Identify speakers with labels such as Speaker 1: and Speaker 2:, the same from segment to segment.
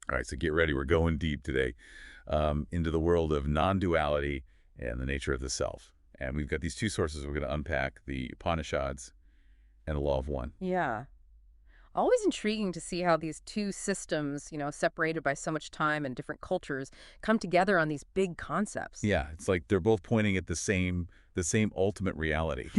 Speaker 1: All right, so get ready. We're going deep today into the world of non-duality and the nature of the self. And we've got these two sources we're going to unpack, the Upanishads and the Law of One.
Speaker 2: Yeah. Always intriguing to see how these two systems, separated by so much time and different cultures, come together on these big concepts.
Speaker 1: Yeah, it's like they're both pointing at the same ultimate reality,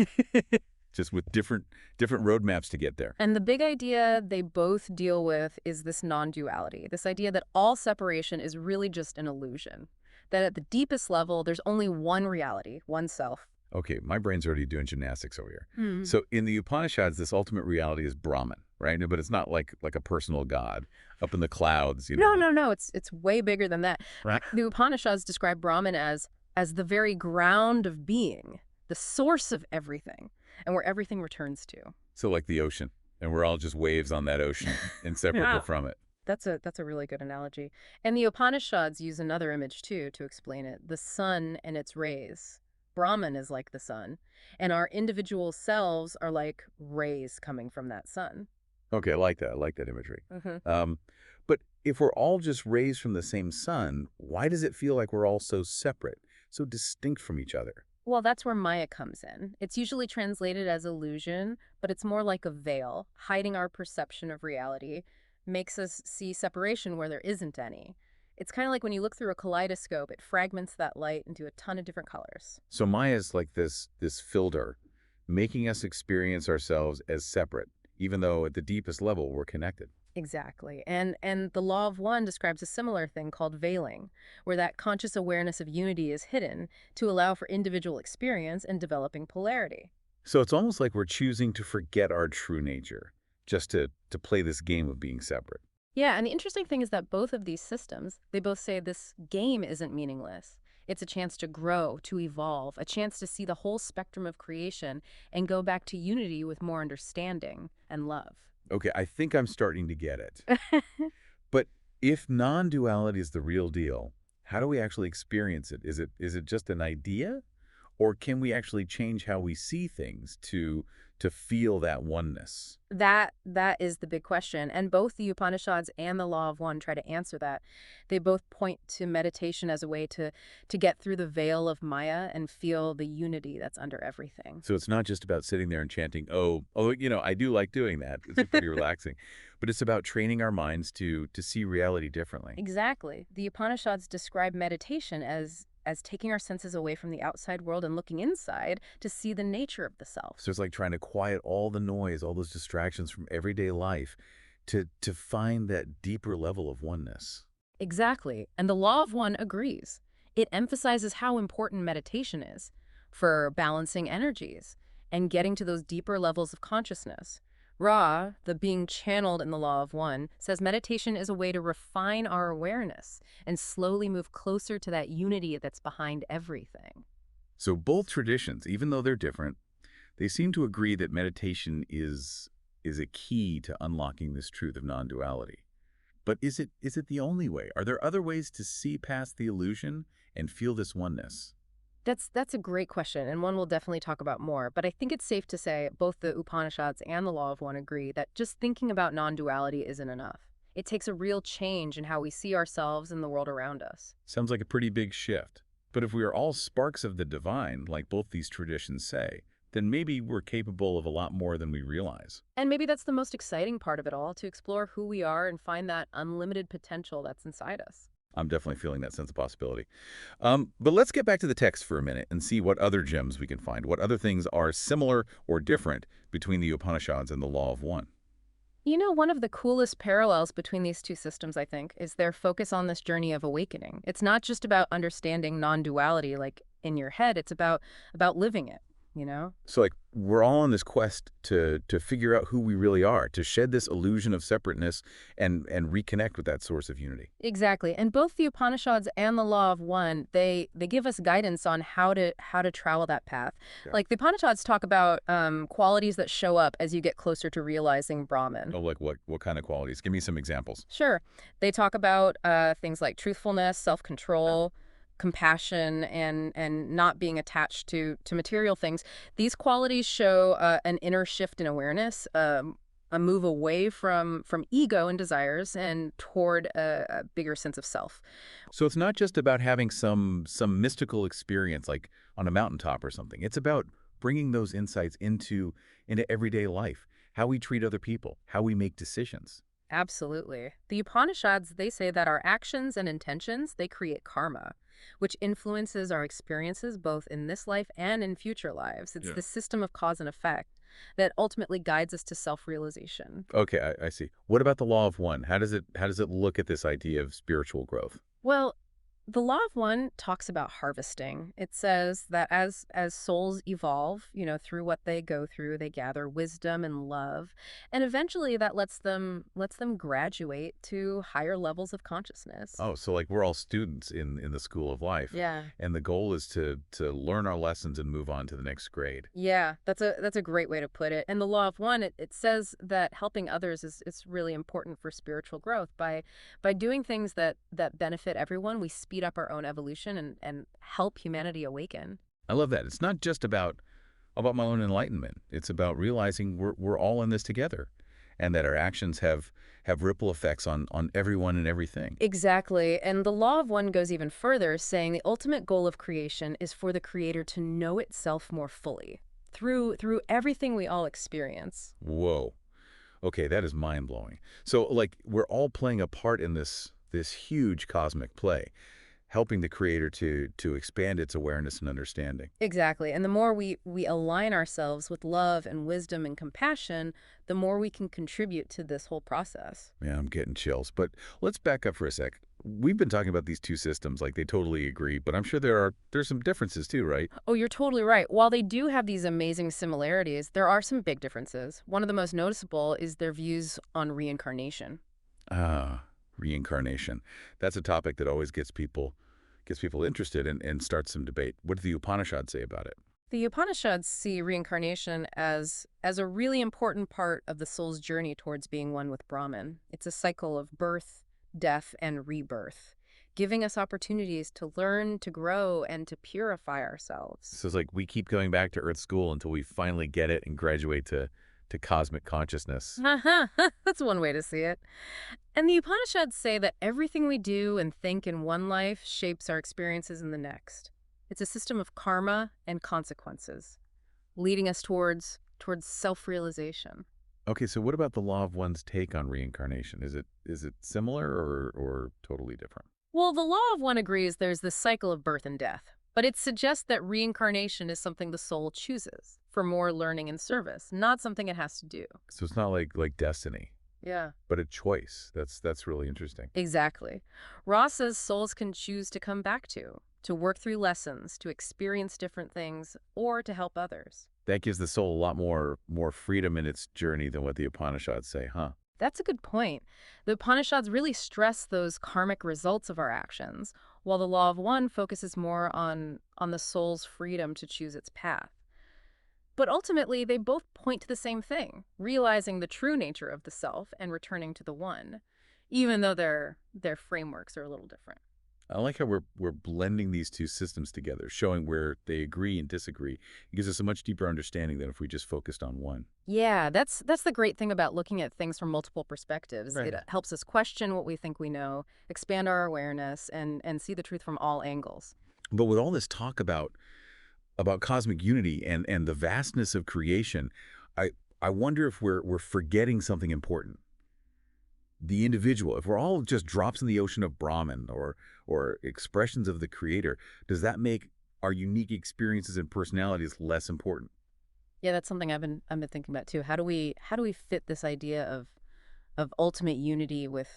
Speaker 1: just with different roadmaps to get there.
Speaker 2: And the big idea they both deal with is this non-duality, this idea that all separation is really just an illusion. That at the deepest level, there's only one reality, one self.
Speaker 1: Okay, my brain's already doing gymnastics over here.
Speaker 2: Hmm.
Speaker 1: So in the Upanishads, this ultimate reality is Brahman, right? But it's not like a personal god up in the clouds,
Speaker 2: No, no, no. It's way bigger than that.
Speaker 1: Right.
Speaker 2: The Upanishads describe Brahman as the very ground of being, the source of everything, and where everything returns to.
Speaker 1: So like the ocean, and we're all just waves on that ocean, inseparable
Speaker 2: Yeah.
Speaker 1: from it.
Speaker 2: That's a really good analogy. And the Upanishads use another image too to explain it, the sun and its rays. Brahman is like the sun, and our individual selves are like rays coming from that sun.
Speaker 1: Okay, I like that. I like that imagery.
Speaker 2: Hmm.
Speaker 1: Um, but if we're all just rays from the same sun, why does it feel like we're all so separate, so distinct from each other?
Speaker 2: Well, that's where Maya comes in. It's usually translated as illusion, but it's more like a veil, hiding our perception of reality, makes us see separation where there isn't any. It's kind of like when you look through a kaleidoscope, it fragments that light into a ton of different colors.
Speaker 1: So Maya's like this filter, making us experience ourselves as separate, even though at the deepest level we're connected.
Speaker 2: Exactly. And the law of one describes a similar thing called veiling, where that conscious awareness of unity is hidden to allow for individual experience and developing polarity.
Speaker 1: So it's almost like we're choosing to forget our true nature, just to play this game of being separate.
Speaker 2: Yeah, and the interesting thing is that both of these systems, they both say this game isn't meaningless. It's a chance to grow, to evolve, a chance to see the whole spectrum of creation and go back to unity with more understanding and love.
Speaker 1: Okay, I think I'm starting to get it. But if non-duality is the real deal, how do we actually experience it? Is it just an idea? Or can we actually change how we see things to feel that oneness?
Speaker 2: That is the big question, and both the Upanishads and the Law of One try to answer that. They both point to meditation as a way to get through the veil of Maya and feel the unity that's under everything.
Speaker 1: So it's not just about sitting there and chanting, oh, although, I do like doing that. It's pretty relaxing. But it's about training our minds to see reality differently.
Speaker 2: Exactly. The Upanishads describe meditation as taking our senses away from the outside world and looking inside to see the nature of the self.
Speaker 1: So it's like trying to quiet all the noise, all those distractions from everyday life to find that deeper level of oneness.
Speaker 2: Exactly. And the Law of One agrees. It emphasizes how important meditation is for balancing energies and getting to those deeper levels of consciousness. Ra, the being channeled in the Law of One, says meditation is a way to refine our awareness and slowly move closer to that unity that's behind everything.
Speaker 1: So both traditions, even though they're different, they seem to agree that meditation is a key to unlocking this truth of non-duality. But is it the only way? Are there other ways to see past the illusion and feel this oneness?
Speaker 2: That's a great question, and one we'll definitely talk about more. But I think it's safe to say both the Upanishads and the Law of One agree that just thinking about non-duality isn't enough. It takes a real change in how we see ourselves and the world around us.
Speaker 1: Sounds like a pretty big shift. But if we are all sparks of the divine, like both these traditions say, then maybe we're capable of a lot more than we realize.
Speaker 2: And maybe that's the most exciting part of it all, to explore who we are and find that unlimited potential that's inside us.
Speaker 1: I'm definitely feeling that sense of possibility. But let's get back to the text for a minute and see what other gems we can find, what other things are similar or different between the Upanishads and the Law of One.
Speaker 2: One of the coolest parallels between these two systems, I think, is their focus on this journey of awakening. It's not just about understanding non-duality like in your head, it's about living it, you know?
Speaker 1: So like we're all on this quest to figure out who we really are, to shed this illusion of separateness and reconnect with that source of unity.
Speaker 2: Exactly. And both the Upanishads and the Law of One, they give us guidance on how to travel that path.
Speaker 1: Yeah.
Speaker 2: Like the Upanishads talk about qualities that show up as you get closer to realizing Brahman.
Speaker 1: Oh, like what kind of qualities? Give me some examples.
Speaker 2: Sure. They talk about things like truthfulness, self-control, compassion, and not being attached to material things. These qualities show an inner shift in awareness, a move away from ego and desires and toward a bigger sense of self.
Speaker 1: So it's not just about having some mystical experience like on a mountaintop or something. It's about bringing those insights into everyday life, how we treat other people, how we make decisions.
Speaker 2: Absolutely. The Upanishads, they say that our actions and intentions, they create karma, which influences our experiences both in this life and in future lives. It's
Speaker 1: Yeah.
Speaker 2: the system of cause and effect that ultimately guides us to self-realization.
Speaker 1: Okay, I see. What about the law of one? How does it look at this idea of spiritual growth?
Speaker 2: Well, the Law of One talks about harvesting. It says that as souls evolve, through what they go through, they gather wisdom and love, and eventually that lets them graduate to higher levels of consciousness.
Speaker 1: Oh, so like we're all students in the school of life,
Speaker 2: Yeah.
Speaker 1: and the goal is to learn our lessons and move on to the next grade.
Speaker 2: Yeah, that's a great way to put it. And the Law of One, it says that helping others is really important for spiritual growth. By doing things that benefit everyone, we speed up our own evolution and help humanity awaken.
Speaker 1: I love that. It's not just about my own enlightenment. It's about realizing we're all in this together, and that our actions have ripple effects on everyone and everything.
Speaker 2: Exactly. And the Law of One goes even further, saying the ultimate goal of creation is for the creator to know itself more fully through everything we all experience.
Speaker 1: Whoa. Okay, that is mind-blowing. So like we're all playing a part in this huge cosmic play, helping the creator to expand its awareness and understanding.
Speaker 2: Exactly. And the more we align ourselves with love and wisdom and compassion, the more we can contribute to this whole process.
Speaker 1: Yeah, I'm getting chills. But let's back up for a sec. We've been talking about these two systems like they totally agree, but I'm sure there's some differences too, right?
Speaker 2: Oh, you're totally right. While they do have these amazing similarities, there are some big differences. One of the most noticeable is their views on reincarnation.
Speaker 1: Ah, reincarnation. That's a topic that always gets people interested and starts some debate. What do the Upanishads say about it?
Speaker 2: The Upanishads see reincarnation as a really important part of the soul's journey towards being one with Brahman. It's a cycle of birth, death, and rebirth, giving us opportunities to learn, to grow, and to purify ourselves.
Speaker 1: So it's like we keep going back to Earth School until we finally get it and graduate to cosmic consciousness.
Speaker 2: That's one way to see it. And the Upanishads say that everything we do and think in one life shapes our experiences in the next. It's a system of karma and consequences, leading us towards self-realization.
Speaker 1: Okay, so what about the law of one's take on reincarnation? Is it similar or totally different?
Speaker 2: Well, the Law of One agrees there's this cycle of birth and death, but it suggests that reincarnation is something the soul chooses for more learning and service, not something it has to do.
Speaker 1: So it's not like destiny,
Speaker 2: Yeah.
Speaker 1: but a choice. That's really interesting.
Speaker 2: Exactly. Ross says souls can choose to come back to work through lessons, to experience different things, or to help others.
Speaker 1: That gives the soul a lot more freedom in its journey than what the Upanishads say, huh?
Speaker 2: That's a good point. The Upanishads really stress those karmic results of our actions, while the Law of One focuses more on the soul's freedom to choose its path. But ultimately, they both point to the same thing, realizing the true nature of the self and returning to the One, even though their frameworks are a little different.
Speaker 1: I like how we're blending these two systems together, showing where they agree and disagree. It gives us a much deeper understanding than if we just focused on one.
Speaker 2: Yeah, that's the great thing about looking at things from multiple perspectives.
Speaker 1: Right.
Speaker 2: It helps us question what we think we know, expand our awareness, and see the truth from all angles.
Speaker 1: But with all this talk about cosmic unity and the vastness of creation, I I wonder if we're forgetting something important. The individual, if we're all just drops in the ocean of Brahman or expressions of the creator, does that make our unique experiences and personalities less important?
Speaker 2: Yeah, that's something I've been thinking about too. How do we fit this idea of ultimate unity with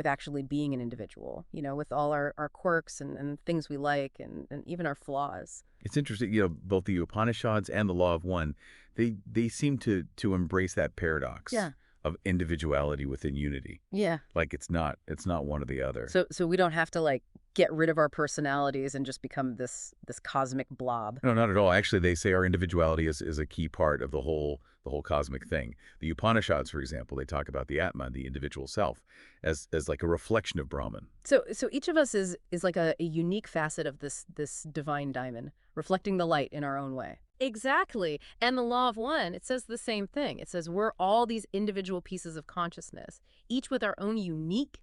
Speaker 2: actually being an individual, with all our quirks and things we like and even our flaws.
Speaker 1: It's interesting, both the Upanishads and the Law of One, they seem to embrace that paradox
Speaker 2: Yeah.
Speaker 1: of individuality within unity.
Speaker 2: Yeah.
Speaker 1: Like it's not one or the other.
Speaker 2: So we don't have to like get rid of our personalities and just become this cosmic blob.
Speaker 1: No, not at all. Actually, they say our individuality is a key part of the whole cosmic thing. The Upanishads, for example, they talk about the Atman, the individual self, as like a reflection of Brahman.
Speaker 2: So each of us is like a unique facet of this divine diamond, reflecting the light in our own way. Exactly. And the law of one, it says the same thing. It says we're all these individual pieces of consciousness, each with our own unique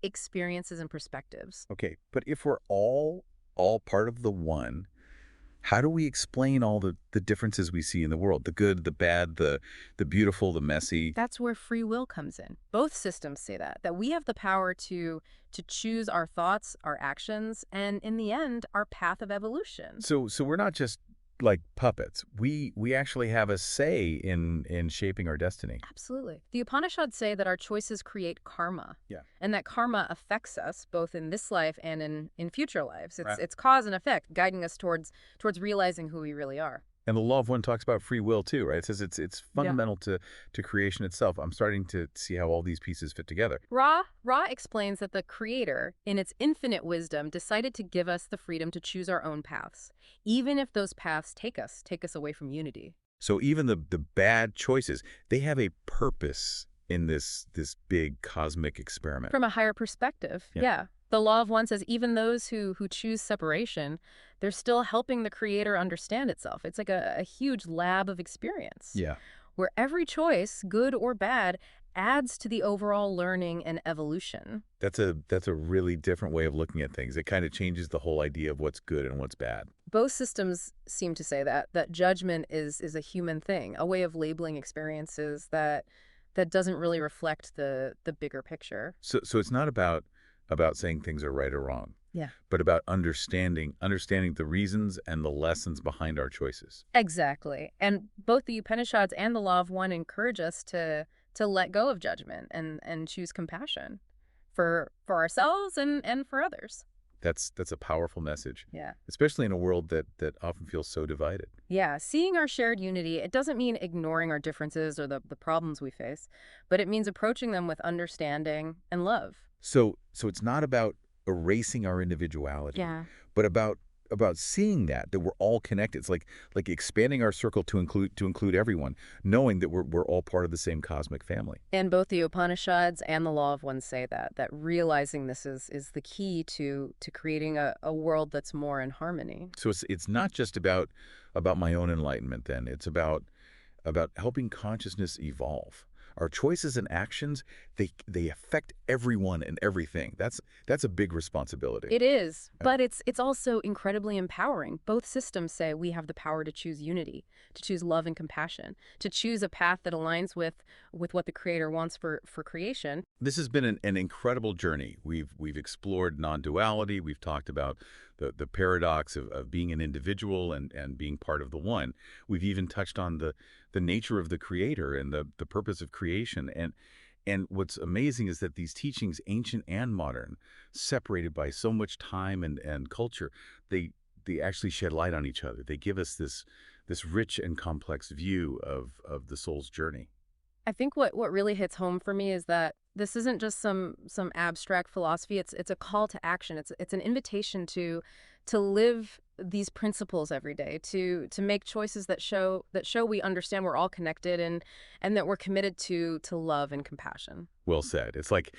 Speaker 2: experiences and perspectives.
Speaker 1: Okay, but if we're all part of the one, how do we explain all the differences we see in the world? The good, the bad, the beautiful, the messy.
Speaker 2: That's where free will comes in. Both systems say that we have the power to choose our thoughts, our actions, and in the end, our path of evolution.
Speaker 1: So we're not just like puppets. We actually have a say in shaping our destiny.
Speaker 2: Absolutely. The Upanishads say that our choices create karma,
Speaker 1: Yeah.
Speaker 2: and that karma affects us both in this life and in future lives. It's
Speaker 1: Right.
Speaker 2: it's cause and effect, guiding us towards realizing who we really are.
Speaker 1: And the law of one talks about free will too, right? It says it's
Speaker 2: Yeah.
Speaker 1: fundamental to creation itself. I'm starting to see how all these pieces fit together.
Speaker 2: Ra explains that the Creator, in its infinite wisdom, decided to give us the freedom to choose our own paths, even if those paths take us away from unity.
Speaker 1: So even the bad choices, they have a purpose in this big cosmic experiment.
Speaker 2: From a higher perspective,
Speaker 1: Yeah.
Speaker 2: yeah. The law of one says even those who choose separation, they're still helping the Creator understand itself. It's like a huge lab of experience,
Speaker 1: Yeah.
Speaker 2: where every choice, good or bad, adds to the overall learning and evolution.
Speaker 1: That's a really different way of looking at things. It kind of changes the whole idea of what's good and what's bad.
Speaker 2: Both systems seem to say that judgment is a human thing, a way of labeling experiences that doesn't really reflect the bigger picture.
Speaker 1: So it's not about saying things are right or wrong,
Speaker 2: Yeah.
Speaker 1: but about understanding the reasons and the lessons behind our choices.
Speaker 2: Exactly. And both the Upanishads and the Law of One encourage us to let go of judgment and choose compassion for ourselves and for others.
Speaker 1: That's a powerful message,
Speaker 2: Yeah.
Speaker 1: especially in a world that often feels so divided.
Speaker 2: Yeah, seeing our shared unity, it doesn't mean ignoring our differences or the problems we face, but it means approaching them with understanding and love.
Speaker 1: So it's not about erasing our individuality,
Speaker 2: Yeah.
Speaker 1: but about seeing that we're all connected. It's like expanding our circle to include everyone, knowing that we're all part of the same cosmic family.
Speaker 2: And both the Upanishads and the Law of One say that realizing this is the key to creating a world that's more in harmony.
Speaker 1: So it's not just about my own enlightenment then. It's about helping consciousness evolve. Our choices and actions, they affect everyone and everything. That's a big responsibility.
Speaker 2: It is,
Speaker 1: Yeah.
Speaker 2: but it's also incredibly empowering. Both systems say we have the power to choose unity, to choose love and compassion, to choose a path that aligns with what the Creator wants for creation.
Speaker 1: This has been an incredible journey. We've explored non-duality. We've talked about the paradox of being an individual and being part of the one. We've even touched on the nature of the Creator and the purpose of creation. And what's amazing is that these teachings, ancient and modern, separated by so much time and culture, they actually shed light on each other. They give us this rich and complex view of the soul's journey.
Speaker 2: I think what really hits home for me is that this isn't just some abstract philosophy. It's a call to action. It's an invitation to live these principles every day, to make choices that show we understand we're all connected and that we're committed to love and compassion.
Speaker 1: Well said. It's like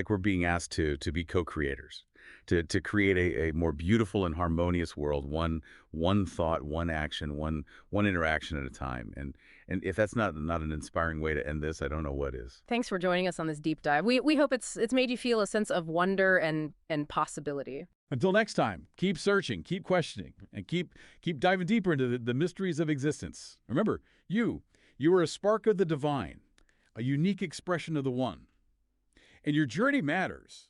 Speaker 1: we're being asked to be co-creators, to create a more beautiful and harmonious world, one thought, one action, one interaction at a time. And if that's not an inspiring way to end this, I don't know what is.
Speaker 2: Thanks for joining us on this deep dive. We hope it's made you feel a sense of wonder and possibility.
Speaker 3: Until next time, keep searching, keep questioning, and keep diving deeper into the mysteries of existence. Remember, you are a spark of the divine, a unique expression of the one. And your journey matters.